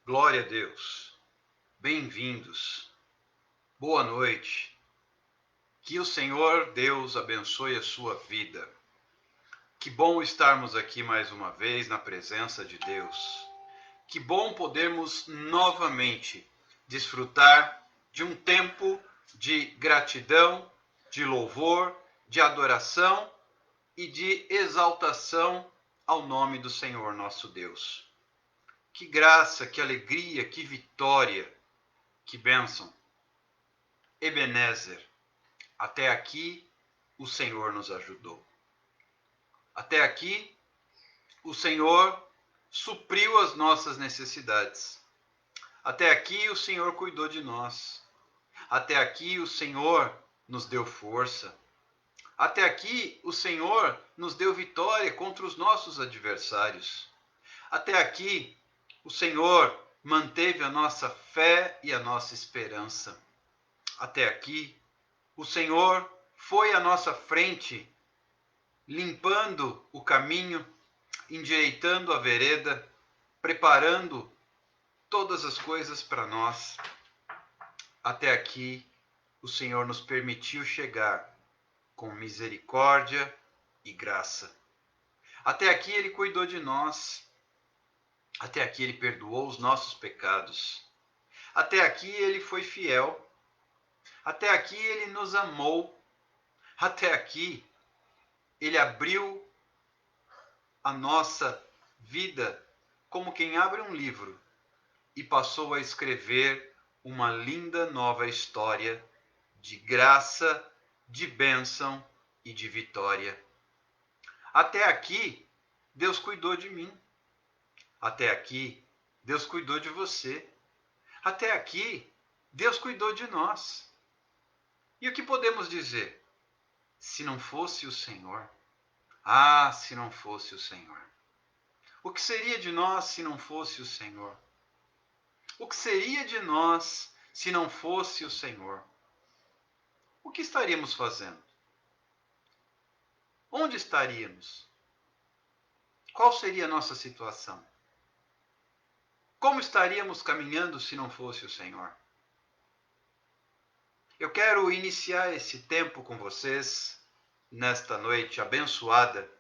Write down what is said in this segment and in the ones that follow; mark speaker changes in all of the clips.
Speaker 1: Glória a Deus. Bem-vindos. Boa noite. Que o Senhor Deus abençoe a sua vida. Que bom estarmos aqui mais uma vez na presença de Deus. Que bom podermos novamente desfrutar de um tempo de gratidão, de louvor, de adoração e de exaltação ao nome do Senhor nosso Deus. Que graça, que alegria, que vitória, que bênção. Ebenezer, até aqui o Senhor nos ajudou. Até aqui o Senhor supriu as nossas necessidades. Até aqui o Senhor cuidou de nós. Até aqui o Senhor nos deu força. Até aqui o Senhor nos deu vitória contra os nossos adversários. Até aqui o Senhor manteve a nossa fé e a nossa esperança. Até aqui o Senhor foi à nossa frente, limpando o caminho, endireitando a vereda, preparando todas as coisas para nós. Até aqui o Senhor nos permitiu chegar com misericórdia e graça. Até aqui Ele cuidou de nós. Até aqui Ele perdoou os nossos pecados. Até aqui Ele foi fiel. Até aqui Ele nos amou. Até aqui Ele abriu a nossa vida como quem abre um livro e passou a escrever uma linda nova história de graça, de bênção e de vitória. Até aqui, Deus cuidou de mim. Até aqui, Deus cuidou de você. Até aqui, Deus cuidou de nós. E o que podemos dizer? Se não fosse o Senhor. Ah, se não fosse o Senhor. O que seria de nós se não fosse o Senhor? O que seria de nós se não fosse o Senhor? O que estaríamos fazendo? Onde estaríamos? Qual seria a nossa situação? Como estaríamos caminhando se não fosse o Senhor? Eu quero iniciar esse tempo com vocês, nesta noite abençoada,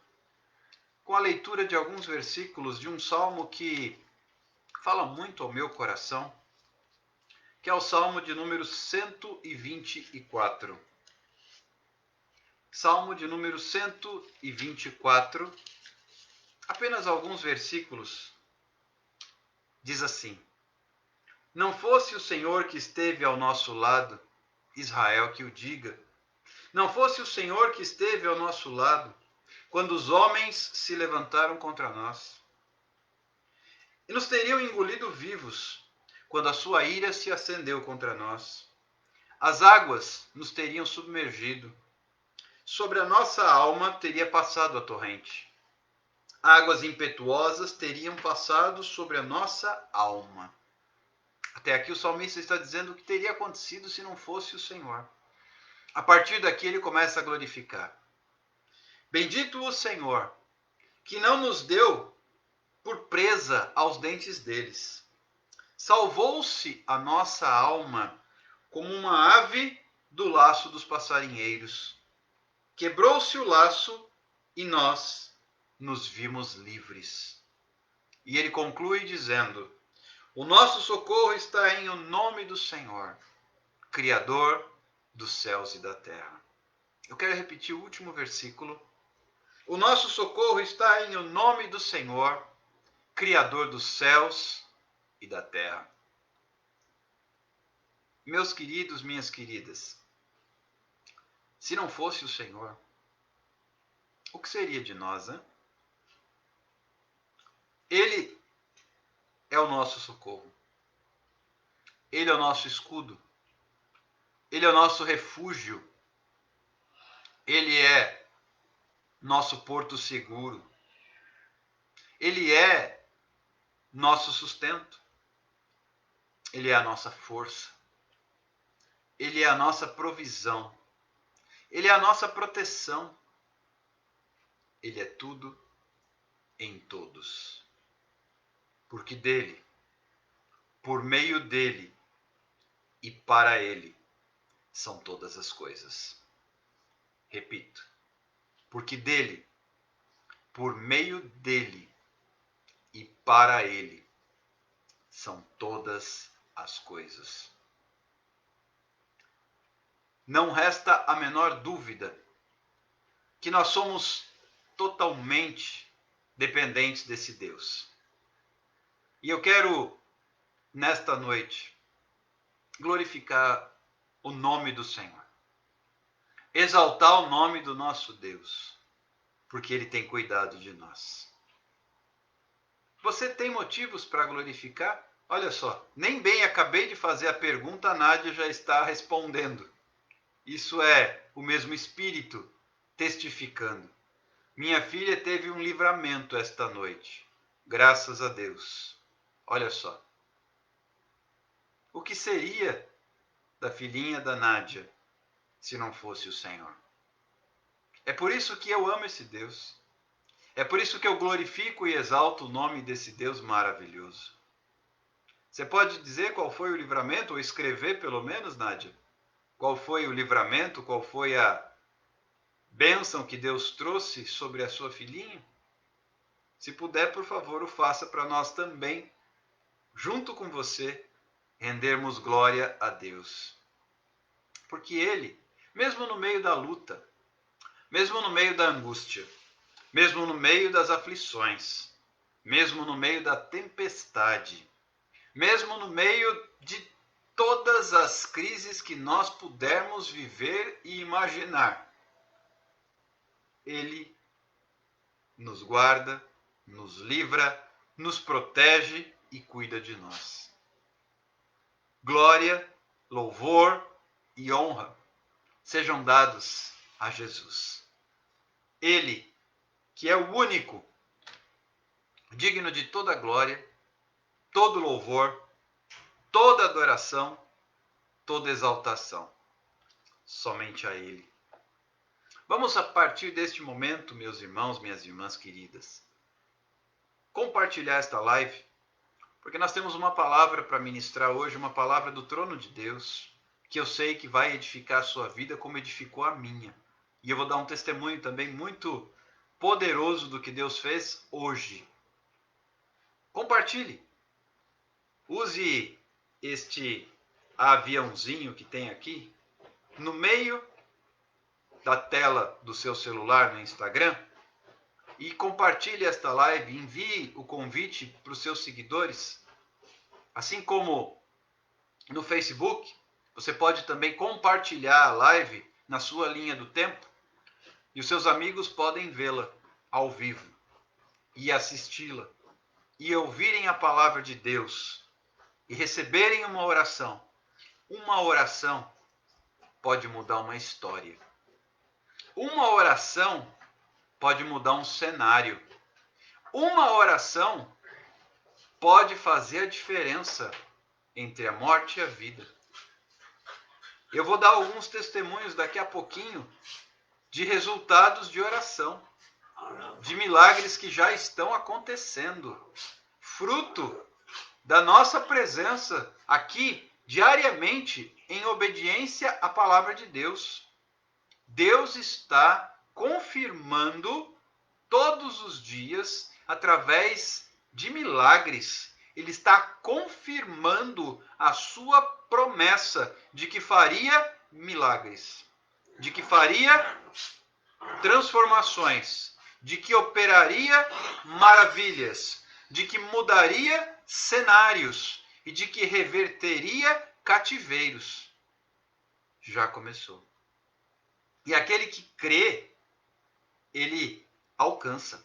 Speaker 1: com a leitura de alguns versículos de um salmo que fala muito ao meu coração, que é o salmo de número 124. Salmo de número 124, apenas alguns versículos, diz assim: Não fosse o Senhor que esteve ao nosso lado, Israel que o diga, não fosse o Senhor que esteve ao nosso lado, quando os homens se levantaram contra nós, e nos teriam engolido vivos, quando a sua ira se acendeu contra nós. As águas nos teriam submergido, sobre a nossa alma teria passado a torrente. Águas impetuosas teriam passado sobre a nossa alma. Até aqui o salmista está dizendo o que teria acontecido se não fosse o Senhor. A partir daqui ele começa a glorificar. Bendito o Senhor, que não nos deu por presa aos dentes deles. Salvou-se a nossa alma como uma ave do laço dos passarinheiros. Quebrou-se o laço e nós nos vimos livres. E ele conclui dizendo: O nosso socorro está em o nome do Senhor, Criador dos céus e da terra. Eu quero repetir o último versículo. O nosso socorro está em o nome do Senhor, Criador dos céus e da terra. Meus queridos, minhas queridas, se não fosse o Senhor, o que seria de nós, hein? Ele é o nosso socorro. Ele é o nosso escudo. Ele é o nosso refúgio. Ele é nosso porto seguro. Ele é nosso sustento. Ele é a nossa força. Ele é a nossa provisão. Ele é a nossa proteção. Ele é tudo em todos. Porque dele, por meio dele e para ele são todas as coisas. Repito, porque dele, por meio dele e para ele são todas as coisas. Não resta a menor dúvida que nós somos totalmente dependentes desse Deus. E eu quero, nesta noite, glorificar o nome do Senhor. Exaltar o nome do nosso Deus, porque Ele tem cuidado de nós. Você tem motivos para glorificar? Olha só, nem bem acabei de fazer a pergunta, a Nádia já está respondendo. Isso é o mesmo Espírito testificando. Minha filha teve um livramento esta noite, graças a Deus. Olha só. O que seria da filhinha da Nádia se não fosse o Senhor? É por isso que eu amo esse Deus. É por isso que eu glorifico e exalto o nome desse Deus maravilhoso. Você pode dizer qual foi o livramento, ou escrever pelo menos, Nádia? Qual foi o livramento, qual foi a bênção que Deus trouxe sobre a sua filhinha? Se puder, por favor, o faça para nós também, junto com você, rendermos glória a Deus. Porque Ele, mesmo no meio da luta, mesmo no meio da angústia, mesmo no meio das aflições, mesmo no meio da tempestade, mesmo no meio de todas as crises que nós pudermos viver e imaginar, Ele nos guarda, nos livra, nos protege e cuida de nós. Glória, louvor e honra sejam dados a Jesus. Ele, que é o único, digno de toda glória, todo louvor, toda adoração, toda exaltação. Somente a Ele. Vamos, a partir deste momento, meus irmãos, minhas irmãs queridas, compartilhar esta live, porque nós temos uma palavra para ministrar hoje, uma palavra do trono de Deus, que eu sei que vai edificar a sua vida como edificou a minha. E eu vou dar um testemunho também muito poderoso do que Deus fez hoje. Compartilhe. Use este aviãozinho que tem aqui no meio da tela do seu celular no Instagram e compartilhe esta live, envie o convite para os seus seguidores. Assim como no Facebook, você pode também compartilhar a live na sua linha do tempo e os seus amigos podem vê-la ao vivo e assisti-la e ouvirem a palavra de Deus e receberem uma oração. Uma oração pode mudar uma história. Uma oração pode mudar um cenário. Uma oração pode fazer a diferença entre a morte e a vida. Eu vou dar alguns testemunhos daqui a pouquinho de resultados de oração, de milagres que já estão acontecendo, fruto da nossa presença aqui diariamente em obediência à palavra de Deus. Deus está confirmando todos os dias, através de milagres, Ele está confirmando a sua promessa de que faria milagres, de que faria transformações, de que operaria maravilhas, de que mudaria cenários e de que reverteria cativeiros. Já começou. E aquele que crê, ele alcança.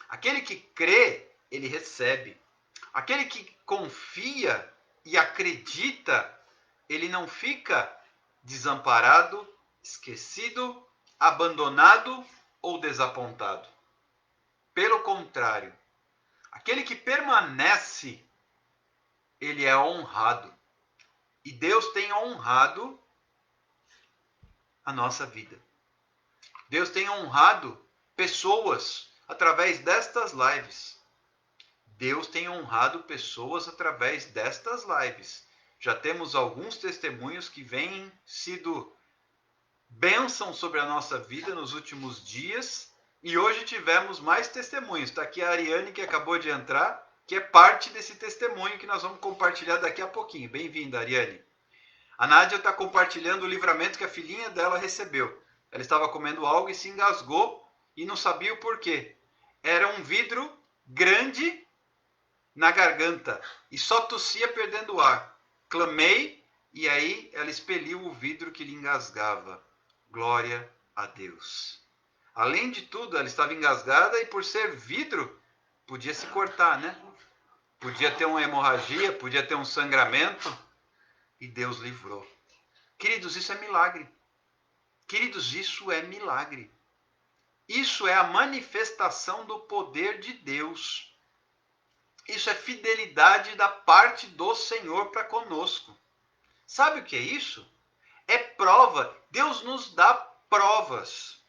Speaker 1: Aquele que crê, ele recebe. Aquele que confia e acredita, ele não fica desamparado, esquecido, abandonado ou desapontado. Pelo contrário, aquele que permanece, ele é honrado. E Deus tem honrado a nossa vida. Deus tem honrado pessoas através destas lives. Deus tem honrado pessoas através destas lives. Já temos alguns testemunhos que vêm sido bênção sobre a nossa vida nos últimos dias. E hoje tivemos mais testemunhos. Está aqui a Ariane, que acabou de entrar, que é parte desse testemunho que nós vamos compartilhar daqui a pouquinho. Bem-vinda, Ariane. A Nádia está compartilhando o livramento que a filhinha dela recebeu. Ela estava comendo algo e se engasgou e não sabia o porquê. Era um vidro grande na garganta e só tossia perdendo ar. Clamei e aí ela expeliu o vidro que lhe engasgava. Glória a Deus. Além de tudo, ela estava engasgada e por ser vidro, podia se cortar, né? Podia ter uma hemorragia, podia ter um sangramento e Deus livrou. Queridos, isso é milagre. Queridos, isso é milagre. Isso é a manifestação do poder de Deus. Isso é fidelidade da parte do Senhor para conosco. Sabe o que é isso? É prova. Deus nos dá provas.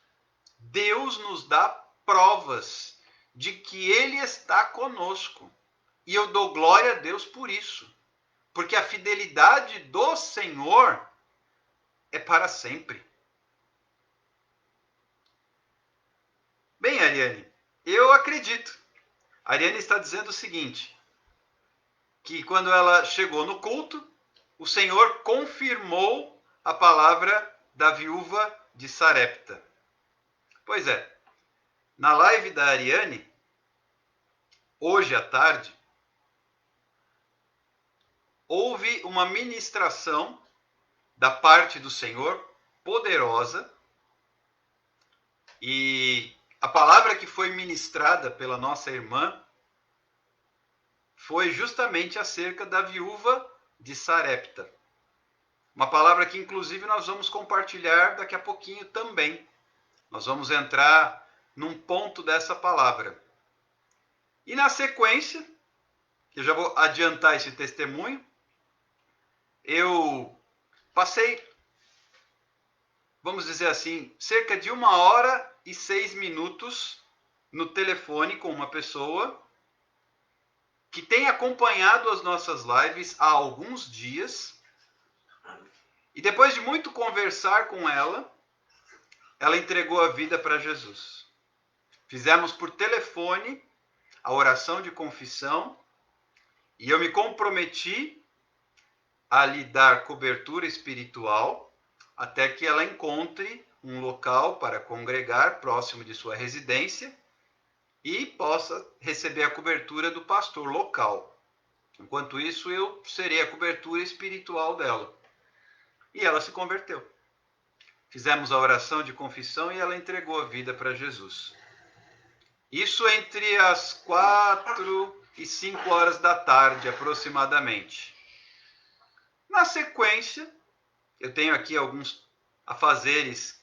Speaker 1: Deus nos dá provas de que Ele está conosco. E eu dou glória a Deus por isso. Porque a fidelidade do Senhor é para sempre. Bem, Ariane, eu acredito. A Ariane está dizendo o seguinte, que quando ela chegou no culto, o Senhor confirmou a palavra da viúva de Sarepta. Pois é, na live da Ariane, hoje à tarde, houve uma ministração da parte do Senhor poderosa e a palavra que foi ministrada pela nossa irmã foi justamente acerca da viúva de Sarepta. Uma palavra que inclusive nós vamos compartilhar daqui a pouquinho também. Nós vamos entrar num ponto dessa palavra. E na sequência, eu já vou adiantar esse testemunho, eu passei, vamos dizer assim, cerca de 1h06 no telefone com uma pessoa que tem acompanhado as nossas lives há alguns dias. E depois de muito conversar com ela, ela entregou a vida para Jesus. Fizemos por telefone a oração de confissão e eu me comprometi a lhe dar cobertura espiritual até que ela encontre um local para congregar próximo de sua residência e possa receber a cobertura do pastor local. Enquanto isso, eu serei a cobertura espiritual dela. E ela se converteu. Fizemos a oração de confissão e ela entregou a vida para Jesus. Isso entre as 4 e 5 horas da tarde, aproximadamente. Na sequência, eu tenho aqui alguns afazeres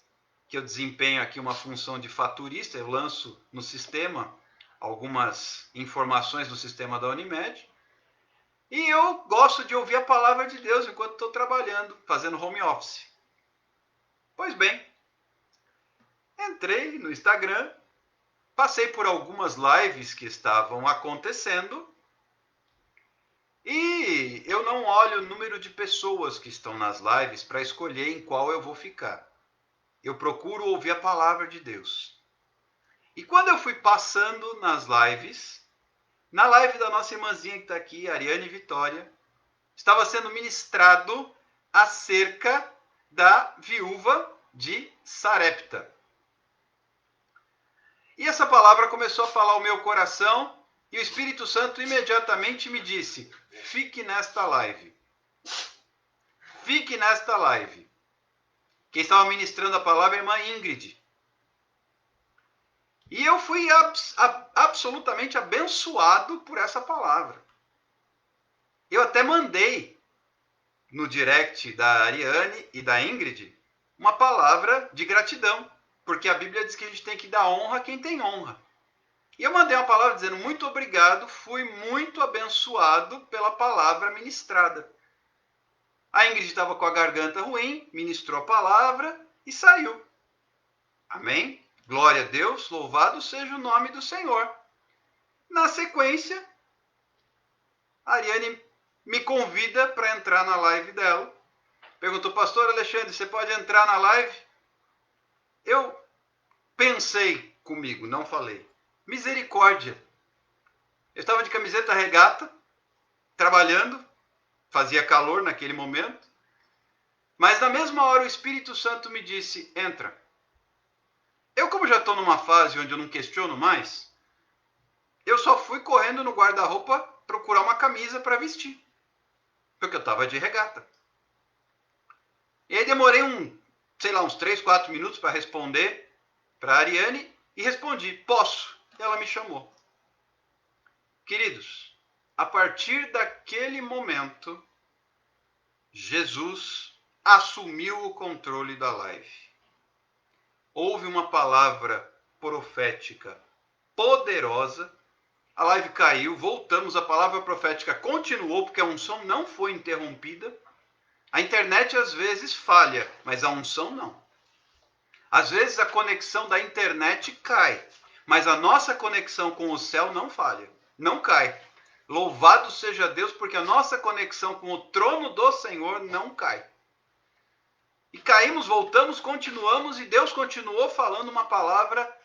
Speaker 1: que eu desempenho aqui uma função de faturista, eu lanço no sistema algumas informações do sistema da Unimed, e eu gosto de ouvir a palavra de Deus enquanto estou trabalhando, fazendo home office. Pois bem, entrei no Instagram, passei por algumas lives que estavam acontecendo, e eu não olho o número de pessoas que estão nas lives para escolher em qual eu vou ficar. Eu procuro ouvir a palavra de Deus. E quando eu fui passando nas lives, na live da nossa irmãzinha que está aqui, Ariane Vitória, estava sendo ministrado acerca da viúva de Sarepta. E essa palavra começou a falar ao meu coração e o Espírito Santo imediatamente me disse: fique nesta live. Fique nesta live. Quem estava ministrando a palavra é a irmã Ingrid. E eu fui absolutamente abençoado por essa palavra. Eu até mandei no direct da Ariane e da Ingrid uma palavra de gratidão, porque a Bíblia diz que a gente tem que dar honra a quem tem honra. E eu mandei uma palavra dizendo muito obrigado, fui muito abençoado pela palavra ministrada. A Ingrid estava com a garganta ruim, ministrou a palavra e saiu. Amém? Glória a Deus, louvado seja o nome do Senhor. Na sequência, A Ariane me convida para entrar na live dela. Perguntou, pastor Alexandre, você pode entrar na live? Eu pensei comigo, não falei. Misericórdia. Eu estava de camiseta regata, trabalhando, fazia calor naquele momento, mas na mesma hora o Espírito Santo me disse, entra. Eu, como já estou numa fase onde eu não questiono mais, eu só fui correndo no guarda-roupa procurar uma camisa para vestir, porque eu estava de regata. E aí demorei uns 3, 4 minutos para responder para a Ariane e respondi, posso. E ela me chamou. Queridos, a partir daquele momento, Jesus assumiu o controle da live. Houve uma palavra profética poderosa, a live caiu, voltamos, a palavra profética continuou, porque a unção não foi interrompida. A internet às vezes falha, mas a unção não. Às vezes a conexão da internet cai, mas a nossa conexão com o céu não falha, não cai. Louvado seja Deus, porque a nossa conexão com o trono do Senhor não cai. E caímos, voltamos, continuamos, e Deus continuou falando uma palavra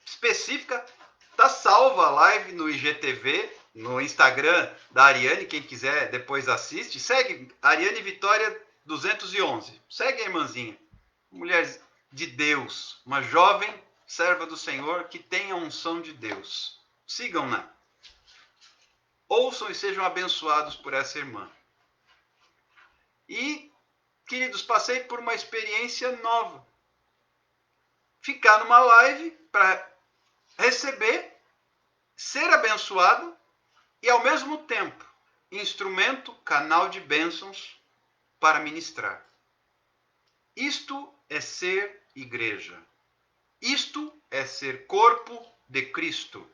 Speaker 1: específica. Está salva a live no IGTV, no Instagram da Ariane, quem quiser depois assiste. Segue Ariane Vitória 211. Segue a irmãzinha. Mulher de Deus, uma jovem serva do Senhor que tem a unção de Deus. Sigam-na. Ouçam e sejam abençoados por essa irmã. E, queridos, passei por uma experiência nova. Ficar numa live para receber, ser abençoado e, ao mesmo tempo, instrumento, canal de bênçãos para ministrar. Isto é ser igreja. Isto é ser corpo de Cristo.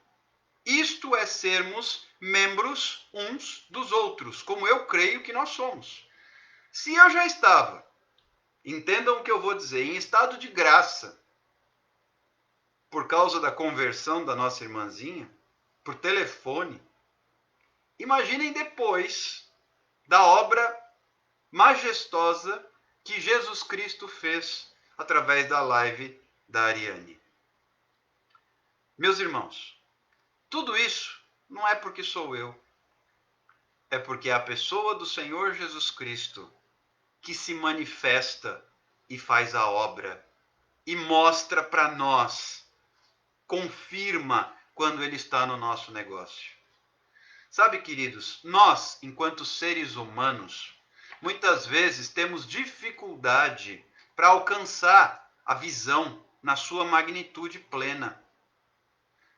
Speaker 1: Isto é sermos membros uns dos outros, como eu creio que nós somos. Se eu já estava, entendam o que eu vou dizer, em estado de graça, por causa da conversão da nossa irmãzinha, por telefone, imaginem depois da obra majestosa que Jesus Cristo fez através da live da Ariane. Meus irmãos, tudo isso não é porque sou eu, é porque é a pessoa do Senhor Jesus Cristo que se manifesta e faz a obra e mostra para nós, confirma quando ele está no nosso negócio. Sabe, queridos, nós, enquanto seres humanos, muitas vezes temos dificuldade para alcançar a visão na sua magnitude plena.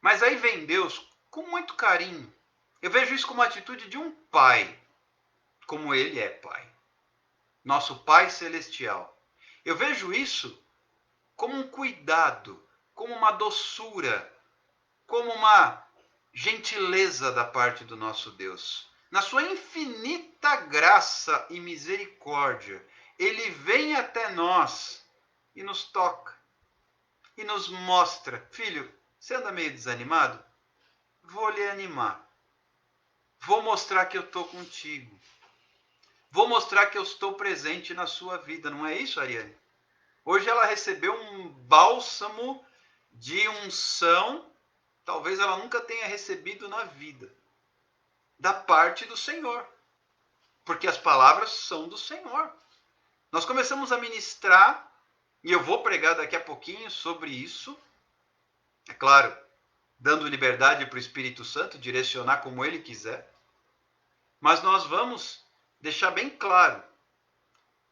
Speaker 1: Mas aí vem Deus com muito carinho. Eu vejo isso como a atitude de um pai, como ele é pai. Nosso Pai Celestial. Eu vejo isso como um cuidado, como uma doçura, como uma gentileza da parte do nosso Deus. Na sua infinita graça e misericórdia, ele vem até nós e nos toca e nos mostra. Filho, você anda meio desanimado? Vou lhe animar. Vou mostrar que eu estou contigo. Vou mostrar que eu estou presente na sua vida. Não é isso, Ariane? Hoje ela recebeu um bálsamo de unção, talvez ela nunca tenha recebido na vida, da parte do Senhor. Porque as palavras são do Senhor. Nós começamos a ministrar, e eu vou pregar daqui a pouquinho sobre isso. É claro, dando liberdade para o Espírito Santo direcionar como ele quiser. Mas nós vamos deixar bem claro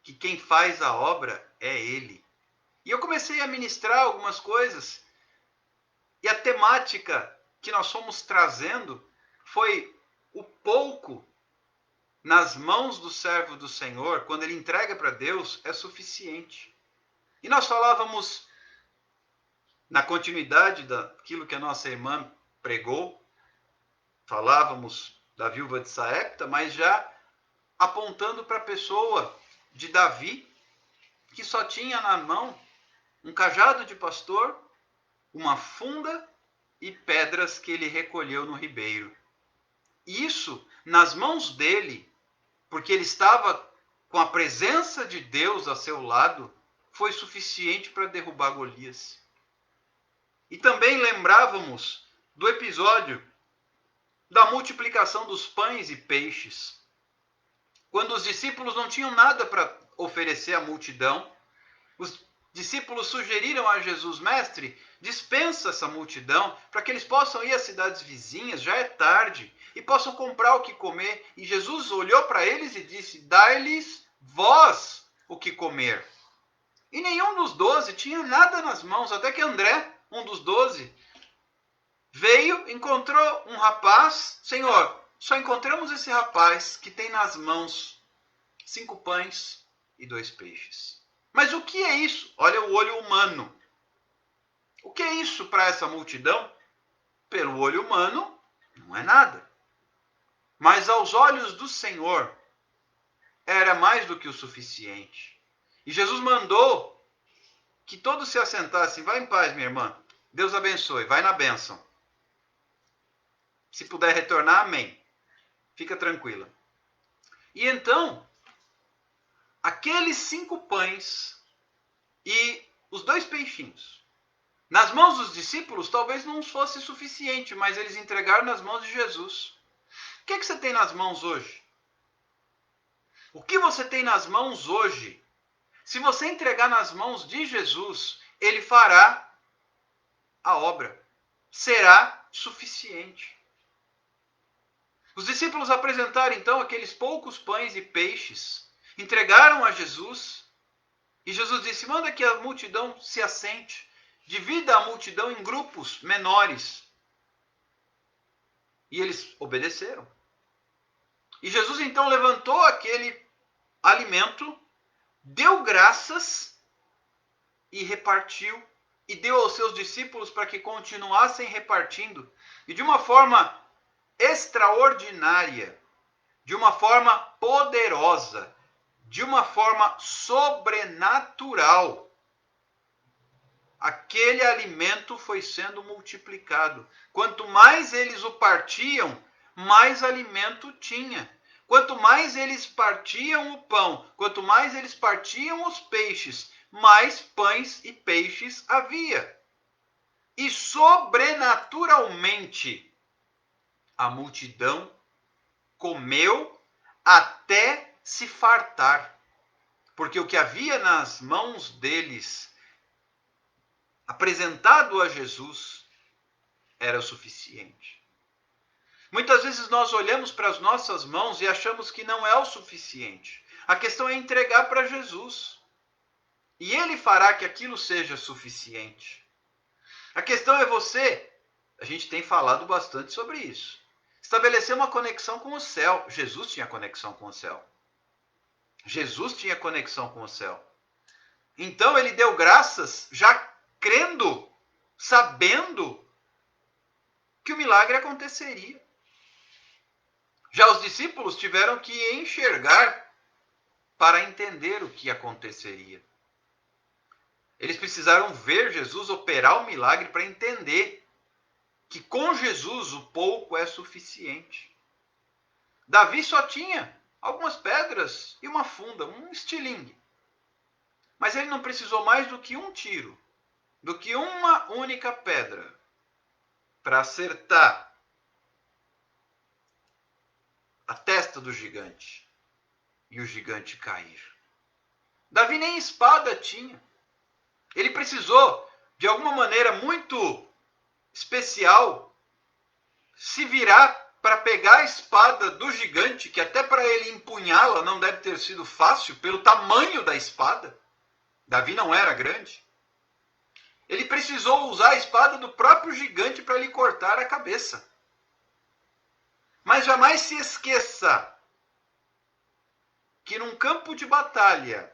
Speaker 1: que quem faz a obra é ele. E eu comecei a ministrar algumas coisas, e a temática que nós fomos trazendo foi o pouco nas mãos do servo do Senhor, quando ele entrega para Deus, é suficiente. E nós falávamos, na continuidade daquilo que a nossa irmã pregou, falávamos da viúva de Sarepta, mas já apontando para a pessoa de Davi, que só tinha na mão um cajado de pastor, uma funda e pedras que ele recolheu no ribeiro. Isso nas mãos dele, porque ele estava com a presença de Deus a seu lado, foi suficiente para derrubar Golias. E também lembrávamos do episódio da multiplicação dos pães e peixes. Quando os discípulos não tinham nada para oferecer à multidão, os discípulos sugeriram a Jesus: mestre, dispensa essa multidão para que eles possam ir às cidades vizinhas, já é tarde, e possam comprar o que comer. E Jesus olhou para eles e disse: dai-lhes vós o que comer. E nenhum dos 12 tinha nada nas mãos, até que André, um dos 12, veio, encontrou um rapaz. Senhor, só encontramos esse rapaz que tem nas mãos 5 pães e 2 peixes. Mas o que é isso? Olha o olho humano. O que é isso para essa multidão? Pelo olho humano, não é nada. Mas aos olhos do Senhor, era mais do que o suficiente. E Jesus mandou que todos se assentassem. Vai em paz, minha irmã. Deus abençoe. Vai na bênção. Se puder retornar, amém. Fica tranquila. E então, aqueles 5 pães e os 2 peixinhos, nas mãos dos discípulos, talvez não fosse suficiente, mas eles entregaram nas mãos de Jesus. O que você tem nas mãos hoje? O que você tem nas mãos hoje? Se você entregar nas mãos de Jesus, ele fará a obra. Será suficiente. Os discípulos apresentaram então aqueles poucos pães e peixes, entregaram a Jesus, e Jesus disse: manda que a multidão se assente, divida a multidão em grupos menores. E eles obedeceram. E Jesus então levantou aquele alimento, deu graças e repartiu, e deu aos seus discípulos para que continuassem repartindo, e de uma forma extraordinária, de uma forma poderosa, de uma forma sobrenatural, aquele alimento foi sendo multiplicado. Quanto mais eles o partiam, mais alimento tinha. Quanto mais eles partiam o pão, quanto mais eles partiam os peixes, mais pães e peixes havia. E sobrenaturalmente, a multidão comeu até se fartar, porque o que havia nas mãos deles, apresentado a Jesus, era o suficiente. Muitas vezes nós olhamos para as nossas mãos e achamos que não é o suficiente. A questão é entregar para Jesus. E Ele fará que aquilo seja suficiente. A questão é você, a gente tem falado bastante sobre isso, estabelecer uma conexão com o céu. Jesus tinha conexão com o céu. Jesus tinha conexão com o céu. Então ele deu graças já crendo, sabendo que o milagre aconteceria. Já os discípulos tiveram que enxergar para entender o que aconteceria. Eles precisaram ver Jesus operar o milagre para entender que com Jesus o pouco é suficiente. Davi só tinha algumas pedras e uma funda, um estilingue. Mas ele não precisou mais do que um tiro, do que uma única pedra para acertar a testa do gigante e o gigante cair. Davi nem espada tinha. Ele precisou, de alguma maneira muito especial, se virar para pegar a espada do gigante, que até para ele empunhá-la não deve ter sido fácil, pelo tamanho da espada. Davi não era grande. Ele precisou usar a espada do próprio gigante para lhe cortar a cabeça. Mas jamais se esqueça que num campo de batalha,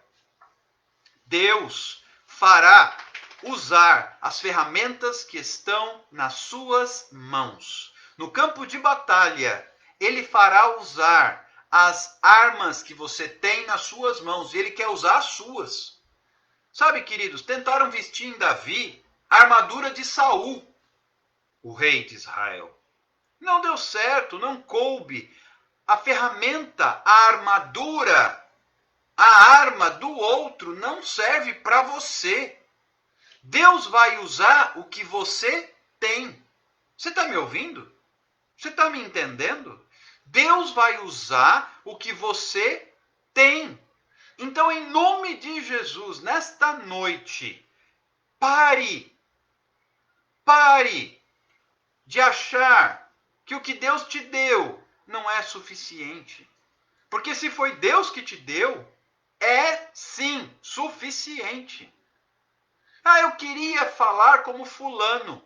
Speaker 1: Deus fará usar as ferramentas que estão nas suas mãos. No campo de batalha, Ele fará usar as armas que você tem nas suas mãos. E Ele quer usar as suas. Sabe, queridos, tentaram vestir em Davi a armadura de Saul, o rei de Israel. Não deu certo, não coube. a ferramenta, a armadura, a arma do outro não serve para você. Deus vai usar o que você tem. Você está me ouvindo? Você está me entendendo? Deus vai usar o que você tem. Então, em nome de Jesus, nesta noite, pare de achar que o que Deus te deu não é suficiente. Porque se foi Deus que te deu, é sim suficiente. Eu queria falar como fulano.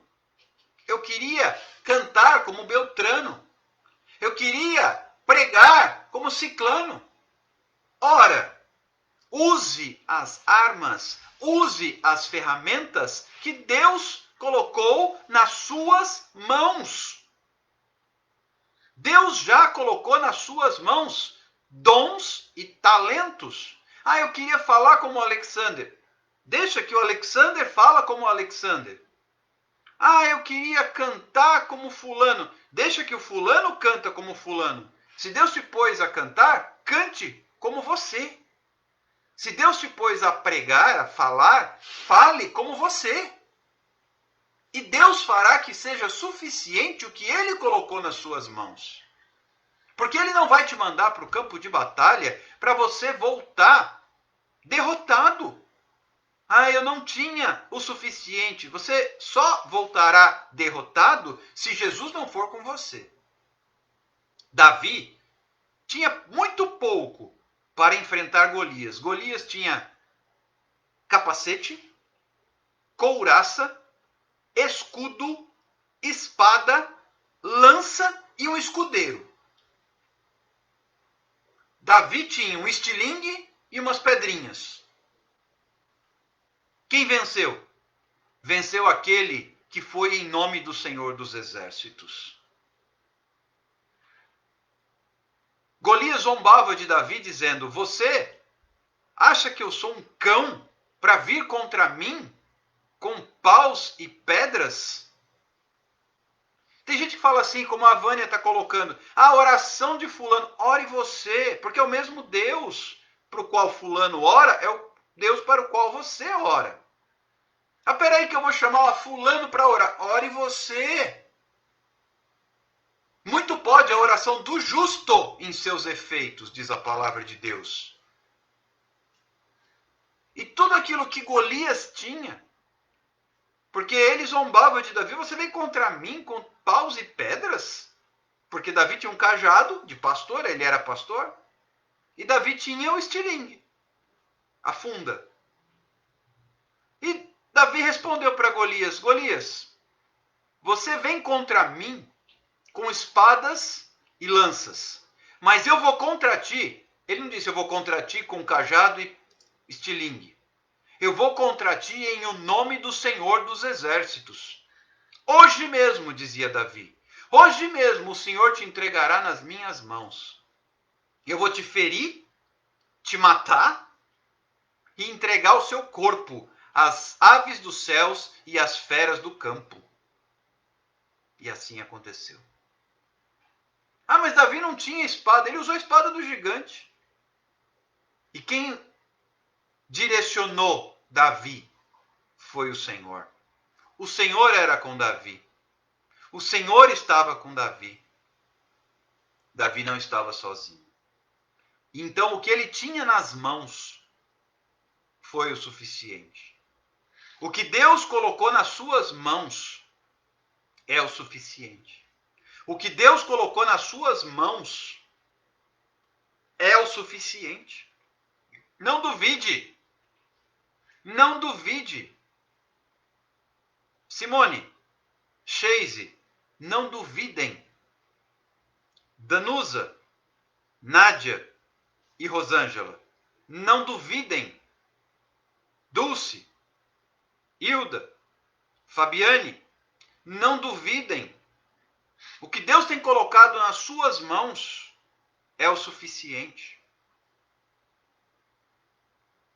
Speaker 1: Eu queria cantar como Beltrano. Eu queria pregar como Ciclano. Ora, use as armas, use as ferramentas que Deus colocou nas suas mãos. Deus já colocou nas suas mãos dons e talentos. Eu queria falar como o Alexander. Deixa que o Alexander fala como o Alexander. Eu queria cantar como fulano. Deixa que o fulano canta como fulano. Se Deus te pôs a cantar, cante como você. Se Deus te pôs a pregar, a falar, fale como você. E Deus fará que seja suficiente o que Ele colocou nas suas mãos. Porque Ele não vai te mandar para o campo de batalha para você voltar derrotado. Eu não tinha o suficiente. Você só voltará derrotado se Jesus não for com você. Davi tinha muito pouco para enfrentar Golias. Golias tinha capacete, couraça, escudo, espada, lança e um escudeiro. Davi tinha um estilingue e umas pedrinhas. Quem venceu? Venceu aquele que foi em nome do Senhor dos Exércitos. Golias zombava de Davi dizendo: você acha que eu sou um cão para vir contra mim com paus e pedras? Tem gente que fala assim, como a Vânia está colocando: a oração de fulano, ore você, porque é o mesmo Deus para o qual fulano ora, é o Deus para o qual você ora. Peraí que eu vou chamar a fulano para orar. Ore você. Muito pode a oração do justo em seus efeitos, diz a palavra de Deus. E tudo aquilo que Golias tinha, porque ele zombava de Davi: você vem contra mim com paus e pedras? Porque Davi tinha um cajado de pastor, ele era pastor. E Davi tinha o estilingue, a funda. E Davi respondeu para Golias: Golias, você vem contra mim com espadas e lanças, mas eu vou contra ti. Ele não disse: eu vou contra ti com cajado e estilingue. Eu vou contra ti em o nome do Senhor dos Exércitos. Hoje mesmo, dizia Davi, hoje mesmo o Senhor te entregará nas minhas mãos. Eu vou te ferir, te matar e entregar o seu corpo às aves dos céus e às feras do campo. E assim aconteceu. Mas Davi não tinha espada, ele usou a espada do gigante. E quem direcionou Davi foi o Senhor. O Senhor era com Davi. O Senhor estava com Davi. Davi não estava sozinho. Então o que ele tinha nas mãos foi o suficiente. O que Deus colocou nas suas mãos é o suficiente. O que Deus colocou nas suas mãos é o suficiente. Não duvide. Não duvide. Simone, Sheise, não duvidem. Danusa, Nádia e Rosângela, não duvidem. Dulce, Hilda, Fabiane, não duvidem. O que Deus tem colocado nas suas mãos é o suficiente.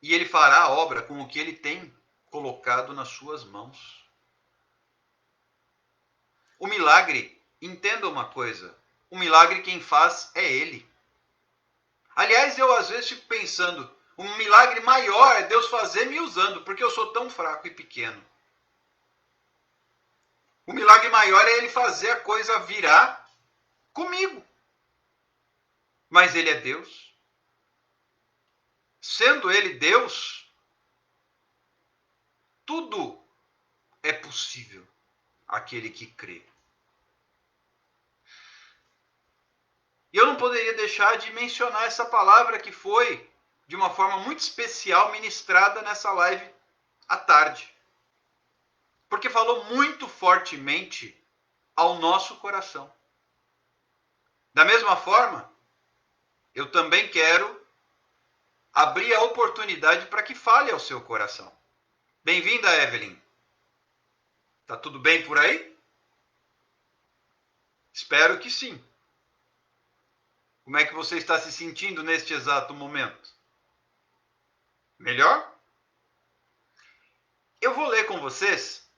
Speaker 1: E Ele fará a obra com o que Ele tem colocado nas suas mãos. O milagre, entenda uma coisa, o milagre quem faz é Ele. Aliás, eu às vezes fico pensando, um milagre maior é Deus fazer me usando, porque eu sou tão fraco e pequeno. O milagre maior é Ele fazer a coisa virar comigo. Mas Ele é Deus. Sendo Ele Deus, tudo é possível àquele que crê. E eu não poderia deixar de mencionar essa palavra que foi, de uma forma muito especial, ministrada nessa live à tarde. Porque falou muito fortemente ao nosso coração. Da mesma forma, eu também quero abrir a oportunidade para que fale ao seu coração. Bem-vinda, Evelyn. Tá tudo bem por aí? Espero que sim. Como é que você está se sentindo neste exato momento? Melhor? Eu vou ler com vocês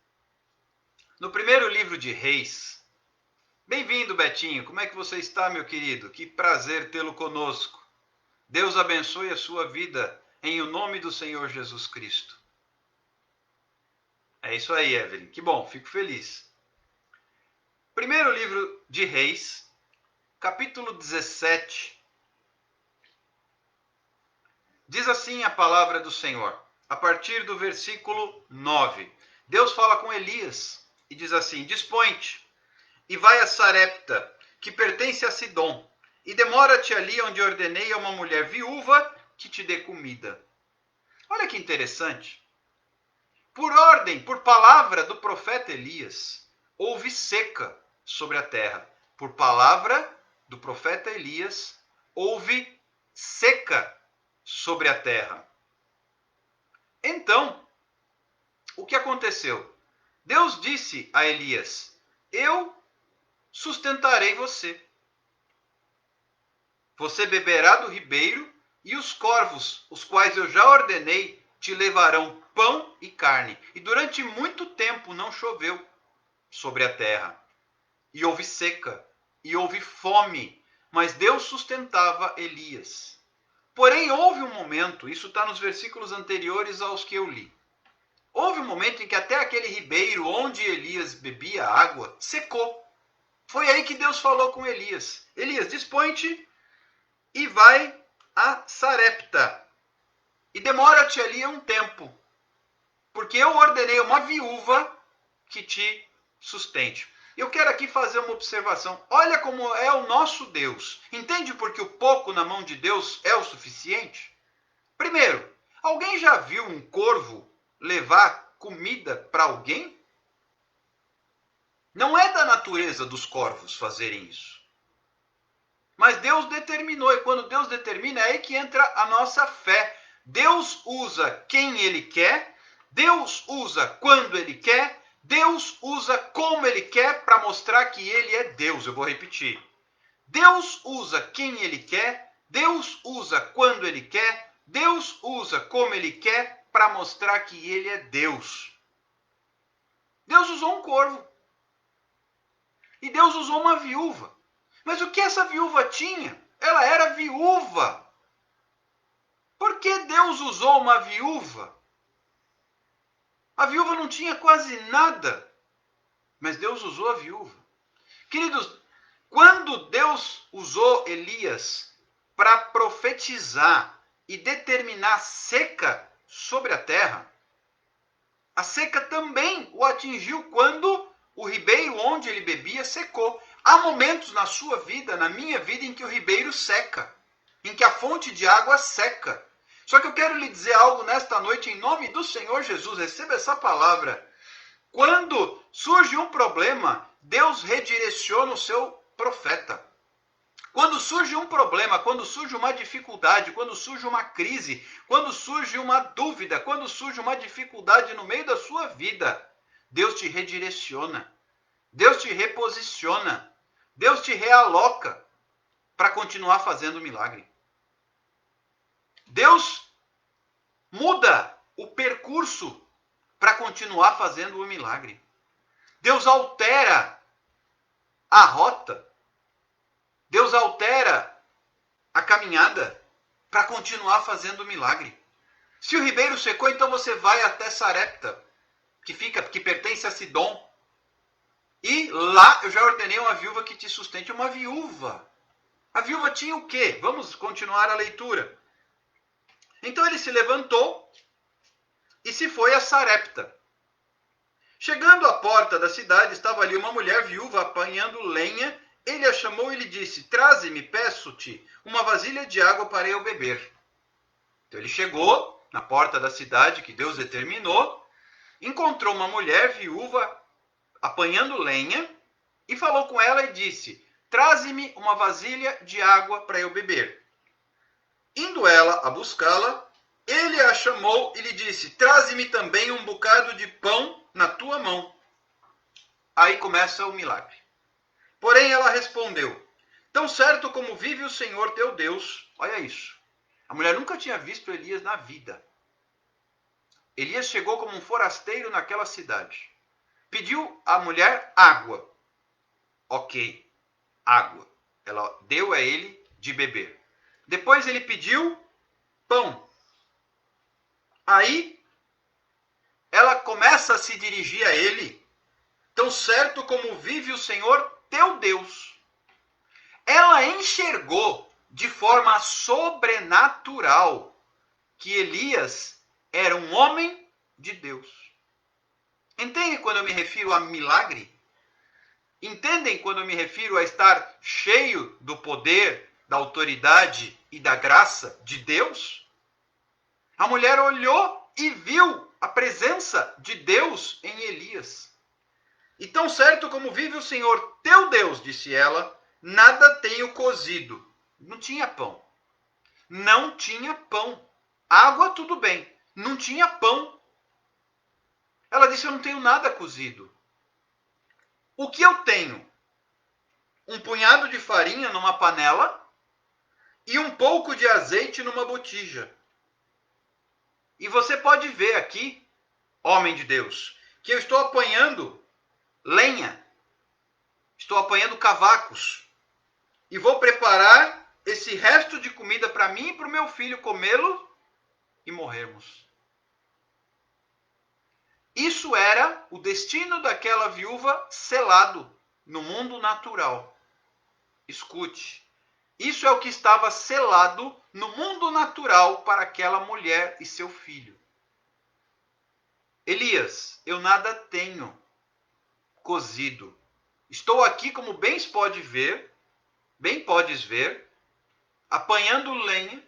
Speaker 1: no primeiro livro de Reis. Bem-vindo, Betinho. Como é que você está, meu querido? Que prazer tê-lo conosco. Deus abençoe a sua vida em o nome do Senhor Jesus Cristo. É isso aí, Evelyn. Que bom, fico feliz. Primeiro livro de Reis, capítulo 17. Diz assim a palavra do Senhor, a partir do versículo 9. Deus fala com Elias e diz assim: Dispõe-te e vai a Sarepta, que pertence a Sidom, e demora-te ali onde ordenei a uma mulher viúva que te dê comida. Olha que interessante. Por ordem, por palavra do profeta Elias, houve seca sobre a terra. Por palavra do profeta Elias, houve seca sobre a terra. Então, o que aconteceu? Deus disse a Elias: Eu sustentarei você. Você beberá do ribeiro, e os corvos, os quais eu já ordenei, te levarão pão e carne. E durante muito tempo não choveu sobre a terra. E houve seca, e houve fome, mas Deus sustentava Elias. Porém, houve um momento, isso está nos versículos anteriores aos que eu li. Houve um momento em que até aquele ribeiro onde Elias bebia água secou. Foi aí que Deus falou com Elias: Elias, dispõe-te e vai a Sarepta. E demora-te ali um tempo, porque eu ordenei uma viúva que te sustente. Eu quero aqui fazer uma observação. Olha como é o nosso Deus. Entende porque o pouco na mão de Deus é o suficiente? Primeiro, alguém já viu um corvo levar comida para alguém? Não é da natureza dos corvos fazerem isso. Mas Deus determinou, e quando Deus determina, é aí que entra a nossa fé. Deus usa quem Ele quer, Deus usa quando Ele quer, Deus usa como Ele quer para mostrar que Ele é Deus. Eu vou repetir. Deus usa quem Ele quer, Deus usa quando Ele quer, Deus usa como Ele quer para mostrar que Ele é Deus. Deus usou um corvo. E Deus usou uma viúva. Mas o que essa viúva tinha? Ela era viúva. Por que Deus usou uma viúva? A viúva não tinha quase nada. Mas Deus usou a viúva. Queridos, quando Deus usou Elias para profetizar e determinar seca sobre a terra, a seca também o atingiu quando o ribeiro onde ele bebia secou. Há momentos na sua vida, na minha vida, em que o ribeiro seca, em que a fonte de água seca. Só que eu quero lhe dizer algo nesta noite, em nome do Senhor Jesus, receba essa palavra. Quando surge um problema, Deus redireciona o seu profeta. Quando surge um problema, quando surge uma dificuldade, quando surge uma crise, quando surge uma dúvida, quando surge uma dificuldade no meio da sua vida, Deus te redireciona, Deus te reposiciona, Deus te realoca para continuar fazendo o milagre. Deus muda o percurso para continuar fazendo o milagre. Deus altera a rota Deus altera a caminhada para continuar fazendo o milagre. Se o ribeiro secou, então você vai até Sarepta, que pertence a Sidom. E lá eu já ordenei uma viúva que te sustente. Uma viúva. A viúva tinha o quê? Vamos continuar a leitura. Então ele se levantou e se foi a Sarepta. Chegando à porta da cidade, estava ali uma mulher viúva apanhando lenha. Ele a chamou e lhe disse: traze-me, peço-te, uma vasilha de água para eu beber. Então ele chegou na porta da cidade que Deus determinou, encontrou uma mulher viúva apanhando lenha e falou com ela e disse: traze-me uma vasilha de água para eu beber. Indo ela a buscá-la, ele a chamou e lhe disse: traze-me também um bocado de pão na tua mão. Aí começa o milagre. Porém ela respondeu: tão certo como vive o Senhor teu Deus. Olha isso. A mulher nunca tinha visto Elias na vida. Elias chegou como um forasteiro naquela cidade. Pediu à mulher água. Ok, água. Ela deu a ele de beber. Depois ele pediu pão. Aí ela começa a se dirigir a ele. Tão certo como vive o Senhor teu Deus. Ela enxergou de forma sobrenatural que Elias era um homem de Deus. Entende quando eu me refiro a milagre? Entendem quando eu me refiro a estar cheio do poder, da autoridade e da graça de Deus? A mulher olhou e viu a presença de Deus em Elias. E tão certo como vive o Senhor teu Deus, disse ela, nada tenho cozido. Não tinha pão. Não tinha pão. Água, tudo bem. Não tinha pão. Ela disse: eu não tenho nada cozido. O que eu tenho? Um punhado de farinha numa panela e um pouco de azeite numa botija. E você pode ver aqui, homem de Deus, que eu estou apanhando lenha. Estou apanhando cavacos. E vou preparar esse resto de comida para mim e para o meu filho comê-lo e morrermos. Isso era o destino daquela viúva selado no mundo natural. Escute, isso é o que estava selado no mundo natural para aquela mulher e seu filho. Elias, eu nada tenho cozido. Estou aqui, como bem podes ver, apanhando lenha,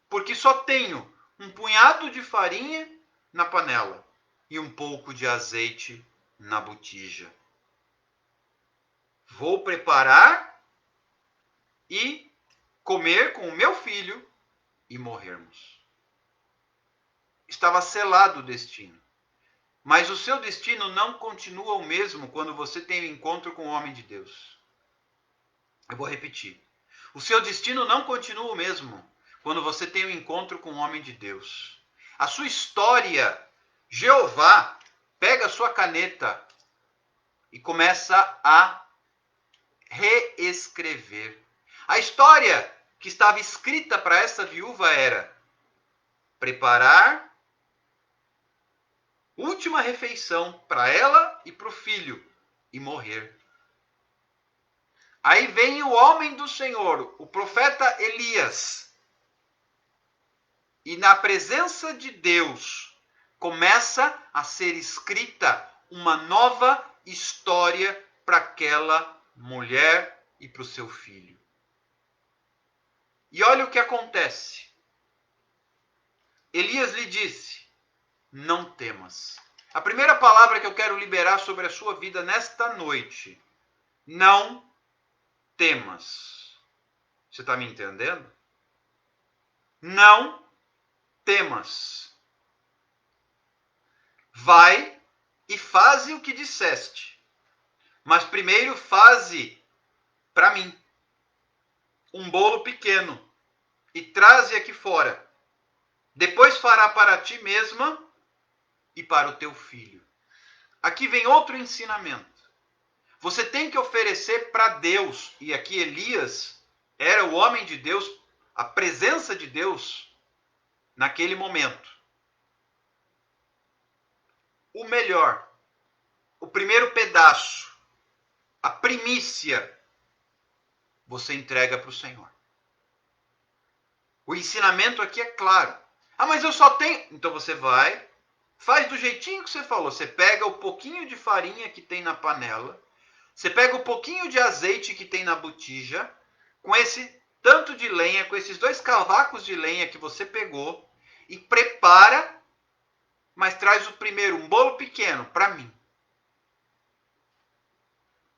Speaker 1: porque só tenho um punhado de farinha na panela e um pouco de azeite na botija. Vou preparar e comer com o meu filho e morrermos. Estava selado o destino. Mas o seu destino não continua o mesmo quando você tem um encontro com o homem de Deus. Eu vou repetir. O seu destino não continua o mesmo quando você tem um encontro com o homem de Deus. A sua história, Jeová pega a sua caneta e começa a reescrever. A história que estava escrita para essa viúva era preparar última refeição para ela e para o filho e morrer. Aí vem o homem do Senhor, o profeta Elias. E na presença de Deus começa a ser escrita uma nova história para aquela mulher e para o seu filho. E olha o que acontece. Elias lhe disse: não temas. A primeira palavra que eu quero liberar sobre a sua vida nesta noite: não temas. Você está me entendendo? Não temas. Vai e faze o que disseste. Mas primeiro faze para mim um bolo pequeno e traze aqui fora. Depois fará para ti mesma e para o teu filho. Aqui vem outro ensinamento. Você tem que oferecer para Deus. E aqui Elias era o homem de Deus, a presença de Deus naquele momento. O melhor, o primeiro pedaço, a primícia, você entrega para o Senhor. O ensinamento aqui é claro. Ah, mas eu só tenho... Então você vai, faz do jeitinho que você falou. Você pega o pouquinho de farinha que tem na panela, você pega o pouquinho de azeite que tem na botija, com esse tanto de lenha, com esses 2 cavacos de lenha que você pegou, e prepara, mas traz o primeiro, um bolo pequeno, para mim.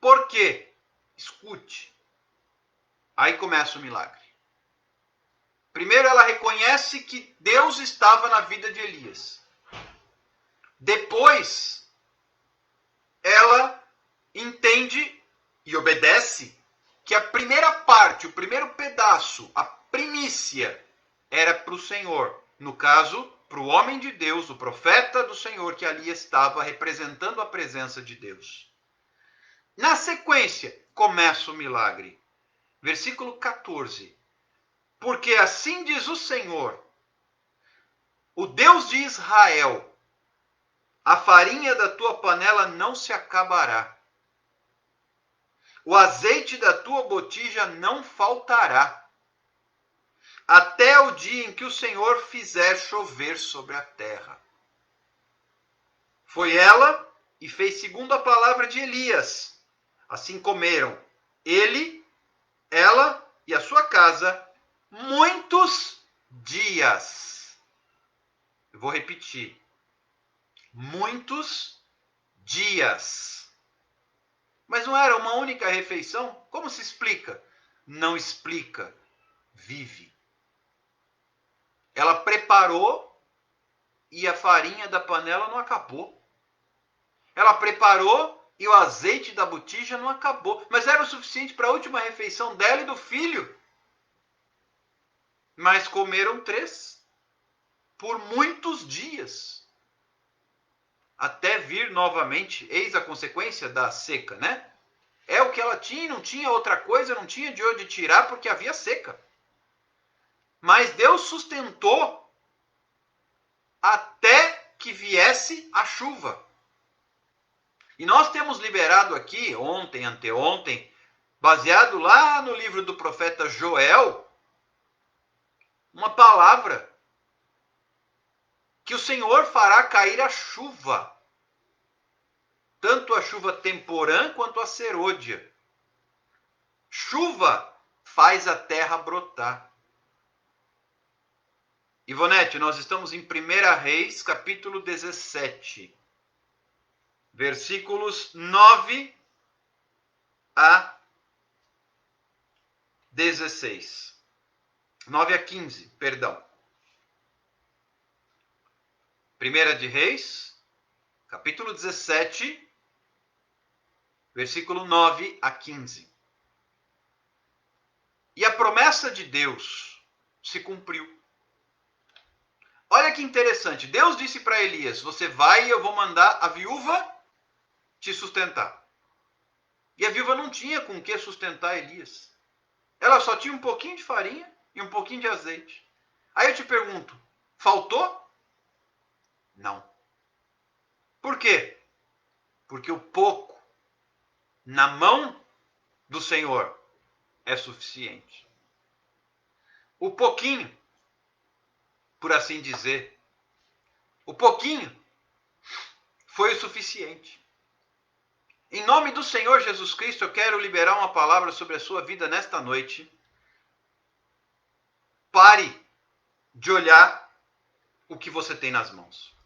Speaker 1: Por quê? Escute. Aí começa o milagre. Primeiro ela reconhece que Deus estava na vida de Elias. Depois, ela entende e obedece que a primeira parte, o primeiro pedaço, a primícia, era para o Senhor. No caso, para o homem de Deus, o profeta do Senhor, que ali estava representando a presença de Deus. Na sequência, começa o milagre. Versículo 14. Porque assim diz o Senhor, o Deus de Israel, a farinha da tua panela não se acabará, o azeite da tua botija não faltará, até o dia em que o Senhor fizer chover sobre a terra. Foi ela e fez segundo a palavra de Elias. Assim comeram ele, ela e a sua casa muitos dias. Eu vou repetir. Muitos dias. Mas não era uma única refeição? Como se explica? Não explica. Vive. Ela preparou e a farinha da panela não acabou. Ela preparou e o azeite da botija não acabou. Mas era o suficiente para a última refeição dela e do filho. Mas comeram 3 por muitos dias. Até vir novamente, eis a consequência da seca, né? É o que ela tinha, não tinha outra coisa, não tinha de onde tirar porque havia seca. Mas Deus sustentou até que viesse a chuva. E nós temos liberado aqui, ontem, anteontem, baseado lá no livro do profeta Joel, uma palavra que o Senhor fará cair a chuva, tanto a chuva temporã quanto a serôdia. Chuva faz a terra brotar. Ivonete, nós estamos em 1 Reis, capítulo 17, versículos 9 a 16. 9 a 15, perdão. 1 de Reis, capítulo 17, versículo 9 a 15. E a promessa de Deus se cumpriu. Olha que interessante. Deus disse para Elias, você vai e eu vou mandar a viúva te sustentar. E a viúva não tinha com o que sustentar Elias. Ela só tinha um pouquinho de farinha e um pouquinho de azeite. Aí eu te pergunto, faltou? Não. Por quê? Porque o pouco na mão do Senhor é suficiente. O pouquinho, por assim dizer, o pouquinho foi o suficiente. Em nome do Senhor Jesus Cristo, eu quero liberar uma palavra sobre a sua vida nesta noite. Pare de olhar o que você tem nas mãos.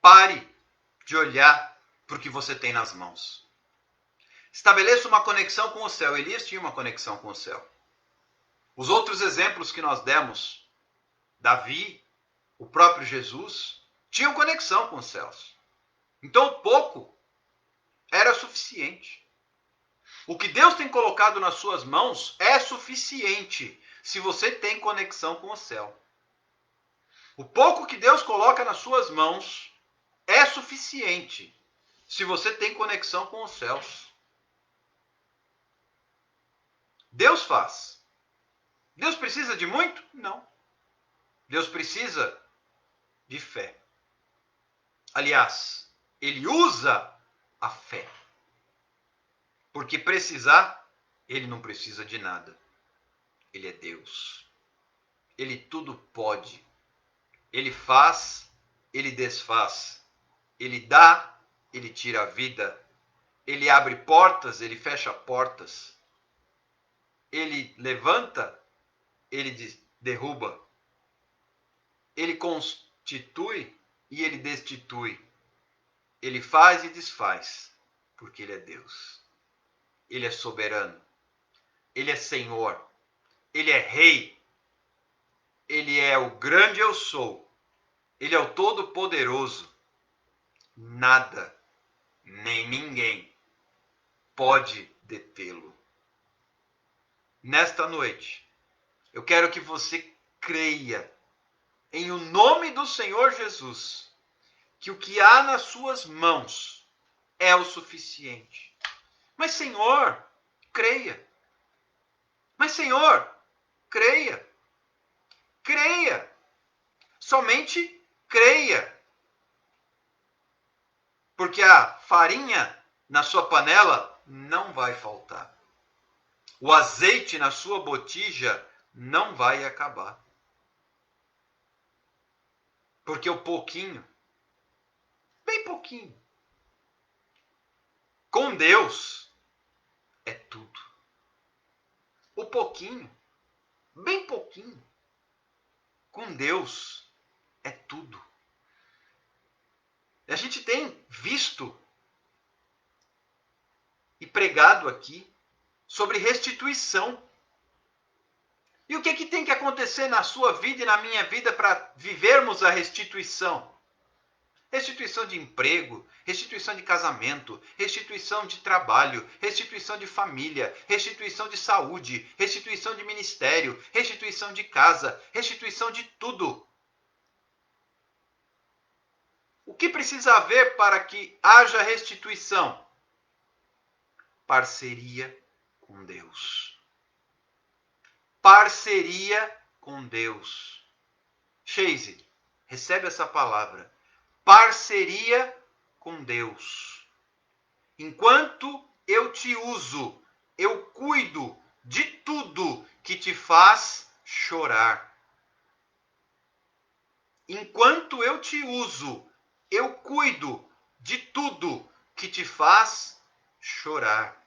Speaker 1: Pare de olhar para o que você tem nas mãos. Estabeleça uma conexão com o céu. Elias tinha uma conexão com o céu. Os outros exemplos que nós demos, Davi, o próprio Jesus, tinham conexão com os céus. Então, pouco era suficiente. O que Deus tem colocado nas suas mãos é suficiente se você tem conexão com o céu. O pouco que Deus coloca nas suas mãos é suficiente se você tem conexão com os céus. Deus faz. Deus precisa de muito? Não. Deus precisa de fé. Aliás, ele usa a fé. Porque precisar, ele não precisa de nada. Ele é Deus. Ele tudo pode. Ele faz, ele desfaz. Ele dá, ele tira a vida. Ele abre portas, ele fecha portas. Ele levanta, ele derruba. Ele constitui e ele destitui. Ele faz e desfaz, porque ele é Deus. Ele é soberano. Ele é Senhor. Ele é Rei. Ele é o grande eu sou. Ele é o Todo-Poderoso. Nada, nem ninguém pode detê-lo. Nesta noite, eu quero que você creia em o nome do Senhor Jesus, que o que há nas suas mãos é o suficiente. Mas, Senhor, creia. Mas, Senhor, creia. Creia. Somente creia. Porque a farinha na sua panela não vai faltar. O azeite na sua botija não vai acabar. Porque o pouquinho, bem pouquinho, com Deus é tudo. O pouquinho, bem pouquinho, com Deus é tudo. A gente tem visto e pregado aqui sobre restituição. E o que tem que acontecer na sua vida e na minha vida para vivermos a restituição? Restituição de emprego, restituição de casamento, restituição de trabalho, restituição de família, restituição de saúde, restituição de ministério, restituição de casa, restituição de tudo. O que precisa haver para que haja restituição? Parceria com Deus. Parceria com Deus. Chase, recebe essa palavra. Parceria com Deus. Enquanto eu te uso, eu cuido de tudo que te faz chorar. Enquanto eu te uso, eu cuido de tudo que te faz chorar.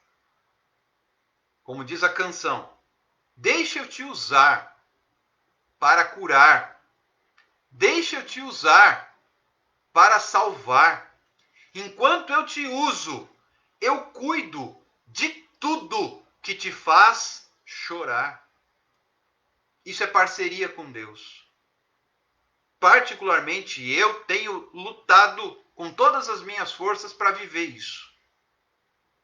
Speaker 1: Como diz a canção, deixa eu te usar para curar. Deixa eu te usar para salvar. Enquanto eu te uso, eu cuido de tudo que te faz chorar. Isso é parceria com Deus. Particularmente, eu tenho lutado com todas as minhas forças para viver isso.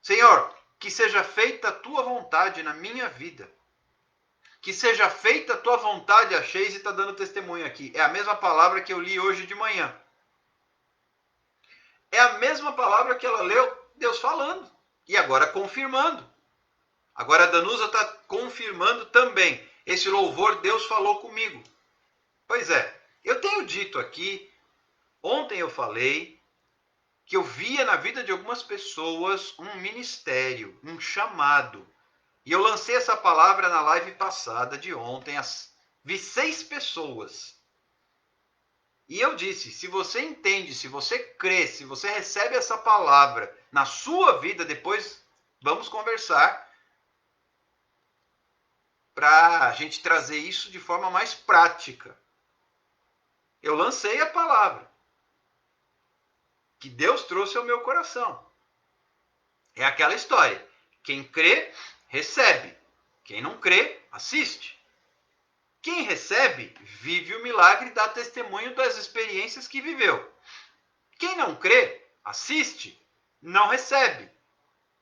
Speaker 1: Senhor, que seja feita a tua vontade na minha vida. Que seja feita a tua vontade. A Chase está dando testemunho aqui. É a mesma palavra que eu li hoje de manhã. É a mesma palavra que ela leu, Deus falando. E agora confirmando. Agora a Danusa está confirmando também. Esse louvor, Deus falou comigo. Pois é, eu tenho dito aqui, ontem eu falei, que eu via na vida de algumas pessoas um ministério, um chamado. E eu lancei essa palavra na live passada de ontem. Vi 6 pessoas. E eu disse, se você entende, se você crê, se você recebe essa palavra na sua vida, depois vamos conversar para a gente trazer isso de forma mais prática. Eu lancei a palavra que Deus trouxe ao meu coração. É aquela história. Quem crê, recebe. Quem não crê, assiste. Quem recebe, vive o milagre e dá testemunho das experiências que viveu. Quem não crê, assiste, não recebe.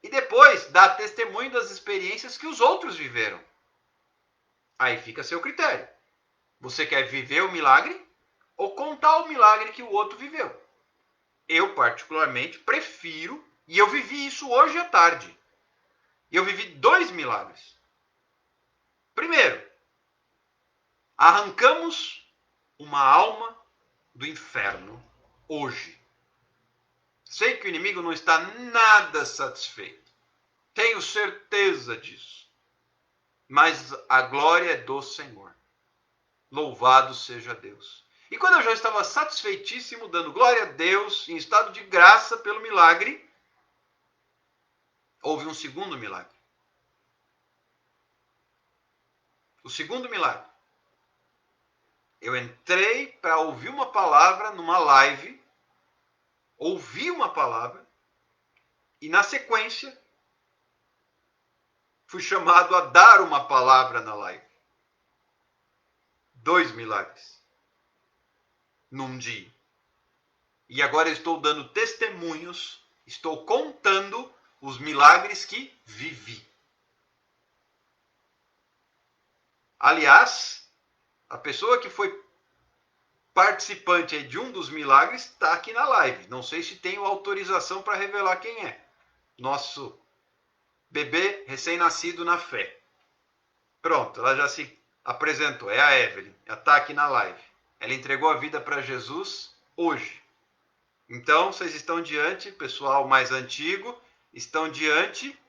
Speaker 1: E depois dá testemunho das experiências que os outros viveram. Aí fica a seu critério. Você quer viver o milagre ou contar o milagre que o outro viveu? Eu, particularmente, prefiro, e eu vivi isso hoje à tarde. Eu vivi 2 milagres. Primeiro, arrancamos uma alma do inferno hoje. Sei que o inimigo não está nada satisfeito. Tenho certeza disso. Mas a glória é do Senhor. Louvado seja Deus. E quando eu já estava satisfeitíssimo, dando glória a Deus, em estado de graça pelo milagre, houve um segundo milagre. O segundo milagre. Eu entrei para ouvir uma palavra numa live, ouvi uma palavra, e na sequência, fui chamado a dar uma palavra na live. 2 milagres. Num dia. E agora estou dando testemunhos, estou contando os milagres que vivi. Aliás, a pessoa que foi participante de um dos milagres está aqui na live. Não sei se tenho autorização para revelar quem é. Nosso bebê recém-nascido na fé. Pronto, ela já se apresentou. É a Evelyn. Ela está aqui na live. Ela entregou a vida para Jesus hoje. Então, vocês estão diante, pessoal mais antigo, estão diante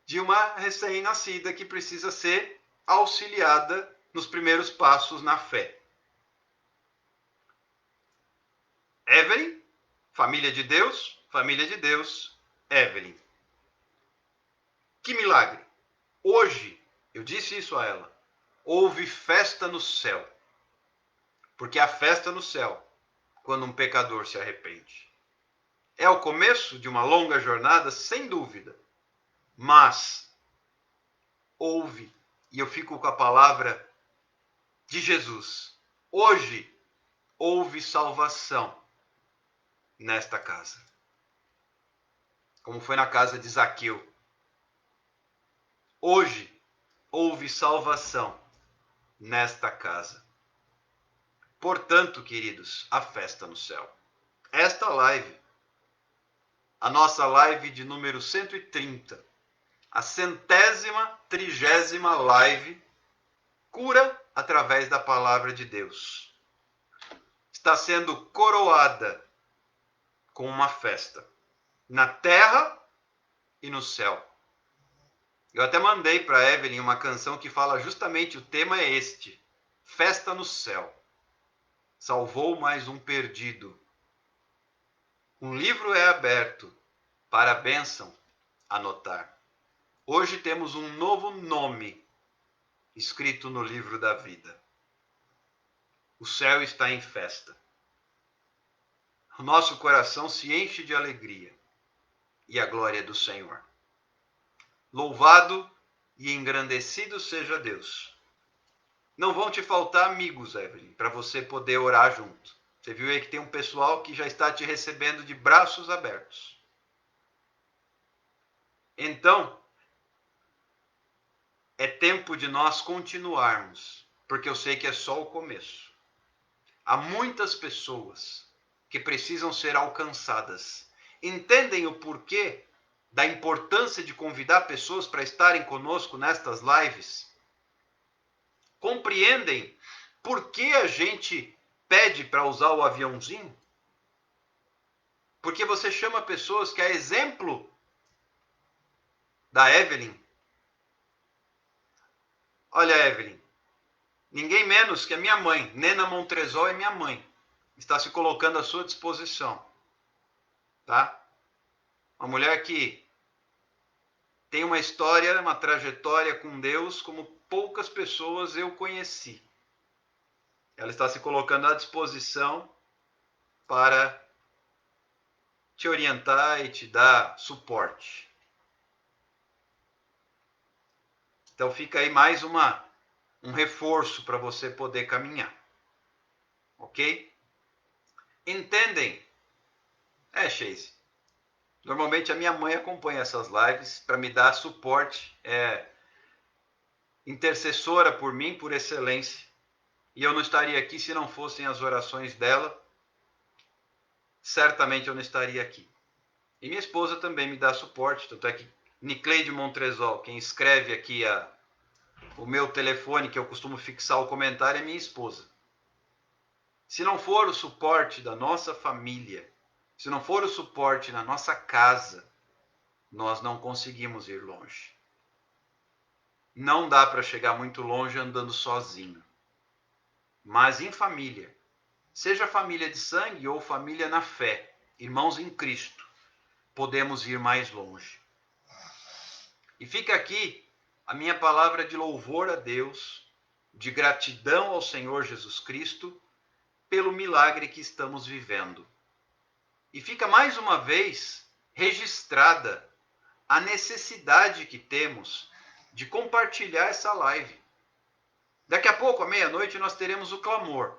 Speaker 1: de uma recém-nascida que precisa ser auxiliada nos primeiros passos na fé. Evelyn, família de Deus, Evelyn. Que milagre! Hoje, eu disse isso a ela, houve festa no céu. Porque há festa no céu quando um pecador se arrepende. É o começo de uma longa jornada, sem dúvida. Mas houve, e eu fico com a palavra de Jesus, hoje houve salvação nesta casa. Como foi na casa de Zaqueu. Hoje houve salvação nesta casa. Portanto, queridos, a festa no céu. Esta live, a nossa live de número 130, a 130ª live, cura através da palavra de Deus, está sendo coroada com uma festa na terra e no céu. Eu até mandei para a Evelyn uma canção que fala justamente, o tema é este, festa no céu. Salvou mais um perdido. Um livro é aberto para a bênção anotar. Hoje temos um novo nome escrito no livro da vida. O céu está em festa. O nosso coração se enche de alegria e a glória do Senhor. Louvado e engrandecido seja Deus. Não vão te faltar amigos, Evelyn, para você poder orar junto. Você viu aí que tem um pessoal que já está te recebendo de braços abertos. Então, é tempo de nós continuarmos, porque eu sei que é só o começo. Há muitas pessoas que precisam ser alcançadas. Entendem o porquê da importância de convidar pessoas para estarem conosco nestas lives? Compreendem por que a gente pede para usar o aviãozinho? Porque você chama pessoas que é exemplo da Evelyn. Olha, Evelyn, ninguém menos que a minha mãe, Nena Montresol é minha mãe, está se colocando à sua disposição. Tá? Uma mulher que tem uma história, uma trajetória com Deus como poucas pessoas eu conheci. Ela está se colocando à disposição para te orientar e te dar suporte. Então fica aí mais um reforço para você poder caminhar. Ok? Entendem? Chase. Normalmente a minha mãe acompanha essas lives para me dar suporte. Intercessora por mim, por excelência. E eu não estaria aqui se não fossem as orações dela. certamente eu não estaria aqui. E minha esposa também me dá suporte, tanto é que Nicleide Montresol, quem escreve aqui o meu telefone, que eu costumo fixar o comentário, é minha esposa. Se não for o suporte da nossa família, se não for o suporte na nossa casa, nós não conseguimos ir longe. Não dá para chegar muito longe andando sozinho. Mas em família, seja família de sangue ou família na fé, irmãos em Cristo, podemos ir mais longe. E fica aqui a minha palavra de louvor a Deus, de gratidão ao Senhor Jesus Cristo, pelo milagre que estamos vivendo. E fica mais uma vez registrada a necessidade que temos de compartilhar essa live. Daqui a pouco, à meia-noite, nós teremos o clamor.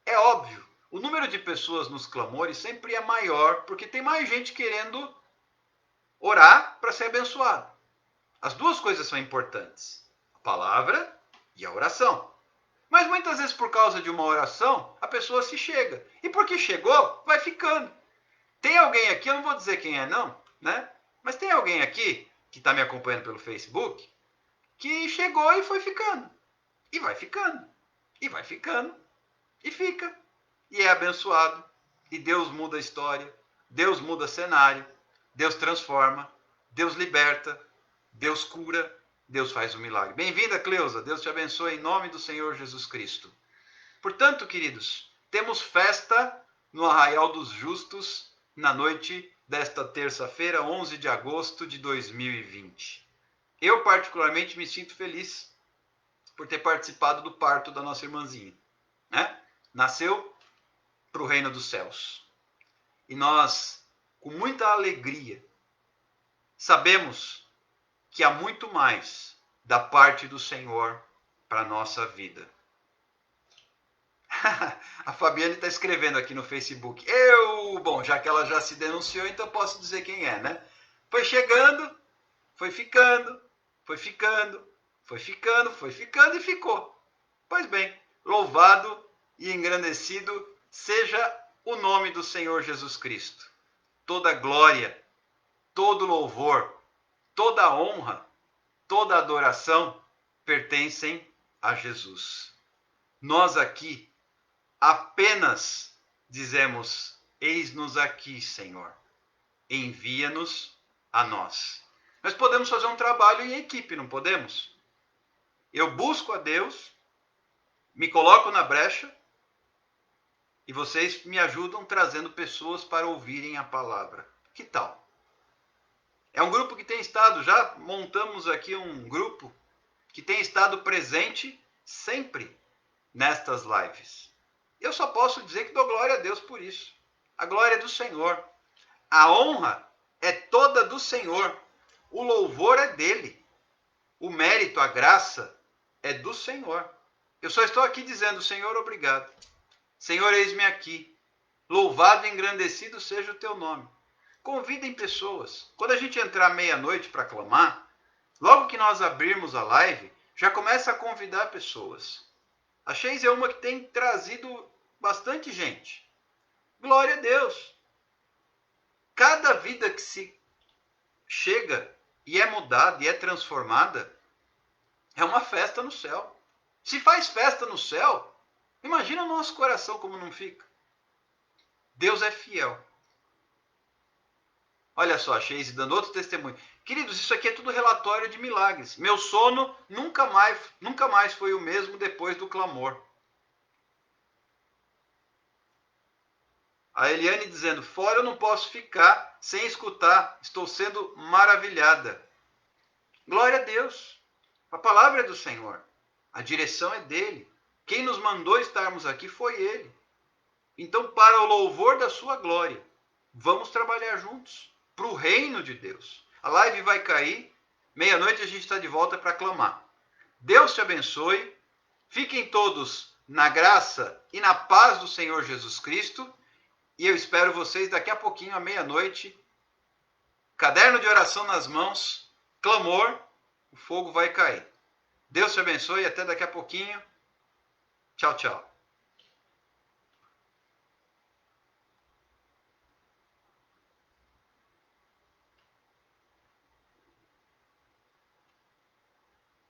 Speaker 1: É óbvio, o número de pessoas nos clamores sempre é maior, porque tem mais gente querendo orar para ser abençoado. As duas coisas são importantes, a palavra e a oração. Mas muitas vezes por causa de uma oração, a pessoa se chega. E porque chegou, vai ficando. Tem alguém aqui, eu não vou dizer quem é não, né? Mas tem alguém aqui, que está me acompanhando pelo Facebook, que chegou e foi ficando. E vai ficando. E vai ficando. E fica. E é abençoado. E Deus muda a história. Deus muda cenário. Deus transforma. Deus liberta. Deus cura. Deus faz um milagre. Bem-vinda, Cleusa. Deus te abençoe em nome do Senhor Jesus Cristo. Portanto, queridos, temos festa no Arraial dos Justos na noite desta terça-feira, 11 de agosto de 2020. Eu, particularmente, me sinto feliz por ter participado do parto da nossa irmãzinha, né? Nasceu para o reino dos céus. E nós, com muita alegria, sabemos que há muito mais da parte do Senhor para a nossa vida. A Fabiane está escrevendo aqui no Facebook. Bom, já que ela já se denunciou, então posso dizer quem é, né? Foi chegando, foi ficando, foi ficando, foi ficando, foi ficando e ficou. Pois bem, louvado e engrandecido seja o nome do Senhor Jesus Cristo. Toda glória, todo louvor, toda honra, toda adoração pertencem a Jesus. Nós aqui apenas dizemos: eis-nos aqui, Senhor, envia-nos a nós. Nós podemos fazer um trabalho em equipe, não podemos? Eu busco a Deus, me coloco na brecha e vocês me ajudam trazendo pessoas para ouvirem a palavra. Que tal? É um grupo que tem estado, já montamos aqui um grupo que tem estado presente sempre nestas lives. Eu só posso dizer que dou glória a Deus por isso. A glória é do Senhor. A honra é toda do Senhor. O louvor é dele. O mérito, a graça é do Senhor. Eu só estou aqui dizendo: Senhor, obrigado. Senhor, eis-me aqui. Louvado e engrandecido seja o teu nome. Convidem pessoas. Quando a gente entrar meia-noite para clamar, logo que nós abrirmos a live, já começa a convidar pessoas. A Sheis é uma que tem trazido bastante gente. Glória a Deus. Cada vida que se chega e é mudada e é transformada é uma festa no céu. Se faz festa no céu, imagina o nosso coração como não fica. Deus é fiel. Olha só, a Sheis dando outro testemunho. Queridos, isso aqui é tudo relatório de milagres. Meu sono nunca mais foi o mesmo depois do clamor. A Eliane dizendo: fora eu não posso ficar sem escutar. Estou sendo maravilhada. Glória a Deus. A palavra é do Senhor. A direção é dele. Quem nos mandou estarmos aqui foi ele. Então, para o louvor da sua glória, vamos trabalhar juntos para o reino de Deus. A live vai cair. Meia-noite a gente está de volta para clamar. Deus te abençoe. Fiquem todos na graça e na paz do Senhor Jesus Cristo. E eu espero vocês daqui a pouquinho, à meia-noite. Caderno de oração nas mãos. Clamor. O fogo vai cair. Deus te abençoe e até daqui a pouquinho. Tchau, tchau.